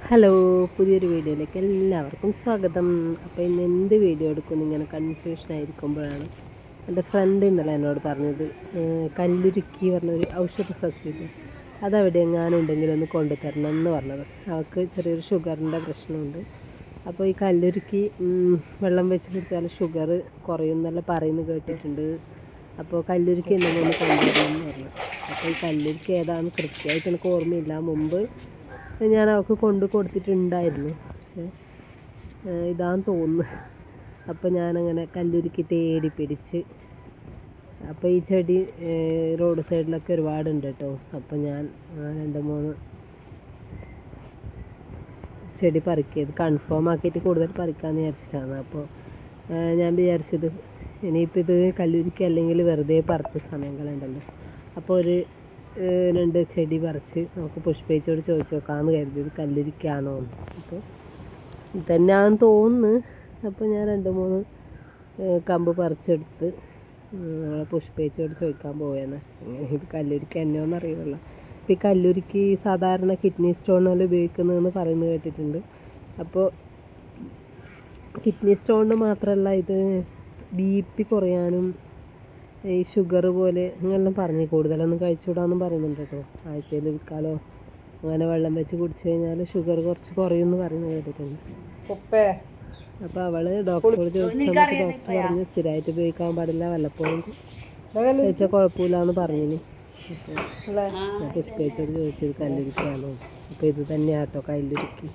Hello, പുതിയൊരു വീഡിയോയിലേക്ക് എല്ലാവർക്കും സ്വാഗതം. അപ്പോൾ ഇന്ന് എന്ത് വീഡിയോ എടുക്കുമെന്ന് ഇങ്ങനെ കൺഫ്യൂഷനായിരിക്കുമ്പോഴാണ് എൻ്റെ ഫ്രണ്ട് ഇന്നലെ എന്നോട് പറഞ്ഞത് കല്ലുരുക്കി പറഞ്ഞൊരു ഔഷധ സസ്യമില്ല അതവിടെ എങ്ങാനും ഉണ്ടെങ്കിൽ ഒന്ന് കൊണ്ടുതരണം എന്ന് പറഞ്ഞത്. അവൾക്ക് ചെറിയൊരു ഷുഗറിൻ്റെ പ്രശ്നമുണ്ട്. അപ്പോൾ ഈ കല്ലുരുക്കി വെള്ളം വെച്ച് കുടിച്ചാൽ ഷുഗർ കുറയുമെന്നെല്ലാം പറയുന്നത് കേട്ടിട്ടുണ്ട്. അപ്പോൾ കല്ലുരുക്കി ഉണ്ടെങ്കിൽ ഒന്ന് കൊണ്ടുവരണം എന്ന് പറഞ്ഞു. അപ്പോൾ ഈ കല്ലുരുക്കി ഏതാണെന്ന് കൃത്യമായിട്ട് എനിക്ക് ഓർമ്മയില്ല. മുമ്പ് ഞാൻ അവൾക്ക് കൊടുത്തിട്ടുണ്ടായിരുന്നു, പക്ഷേ ഇതാന്ന് തോന്നുന്നു. അപ്പോൾ ഞാനങ്ങനെ കല്ലുരുക്കി തേടി പിടിച്ച്, അപ്പോൾ ഈ ചെടി റോഡ് സൈഡിലൊക്കെ ഒരുപാടുണ്ട് കേട്ടോ. അപ്പോൾ ഞാൻ 2-3 ചെടി പറിക്കിയത് കൺഫേം ആക്കിയിട്ട് കൂടുതൽ പറിക്കാമെന്ന് വിചാരിച്ചിട്ടാണ്. അപ്പോൾ ഞാൻ വിചാരിച്ചത് ഇനിയിപ്പോൾ ഇത് കല്ലുരുക്കി അല്ലെങ്കിൽ വെറുതെ പറിച്ച സമയങ്ങളുണ്ടല്ലോ, അപ്പോൾ ഒരു 2 ചെടി പറിച്ച് നമുക്ക് പുഷ്പേച്ചോട് ചോദിച്ചു നോക്കാമെന്ന് കരുതിയത് കല്ലുരുക്കാണോ എന്ന്. അപ്പോൾ ഇതന്നെയാണെന്ന് തോന്നുന്നു. അപ്പോൾ ഞാൻ 2-3 കമ്പ് പറിച്ചെടുത്ത് നമ്മളെ പുഷ്പേച്ചോട് ചോദിക്കാൻ പോയെന്ന്, ഇത് കല്ലുരുക്കി എന്നോന്ന് അറിയുമല്ലോ. അപ്പോൾ ഈ കല്ലുരുക്കി സാധാരണ കിഡ്നി സ്റ്റോണെല്ലാം ഉപയോഗിക്കുന്നതെന്ന് പറയുന്നത് കേട്ടിട്ടുണ്ട്. അപ്പോൾ കിഡ്നി സ്റ്റോണിന് മാത്രമല്ല, ഇത് BP കുറയാനും ഈ ഷുഗർ പോലെ അങ്ങനെല്ലാം പറഞ്ഞ് കൂടുതലൊന്നും കഴിച്ചുകൂടാന്നും പറയുന്നുണ്ട് കേട്ടോ. ആഴ്ചയിൽ ഒരിക്കലോ അങ്ങനെ വെള്ളം വെച്ച് കുടിച്ചു കഴിഞ്ഞാൽ ഷുഗർ കുറച്ച് കുറയുമെന്ന് പറയുന്നത് കേട്ടിട്ടുണ്ട്. അപ്പോൾ അവൾ ഡോക്ടറോട് ചോദിച്ചാൽ ഡോക്ടർ പറഞ്ഞ് സ്ഥിരമായിട്ട് ഉപയോഗിക്കാൻ പാടില്ല, വല്ലപ്പോഴും കഴിച്ചാൽ കുഴപ്പമില്ല എന്ന് പറഞ്ഞിന്. അപ്പോൾ പുഷ്പേച്ചോട് ചോദിച്ചത് കല്ലുരുക്കിയാണോ. അപ്പോൾ ഇത് തന്നെയാണ് കേട്ടോ കല്ലുരുക്കി.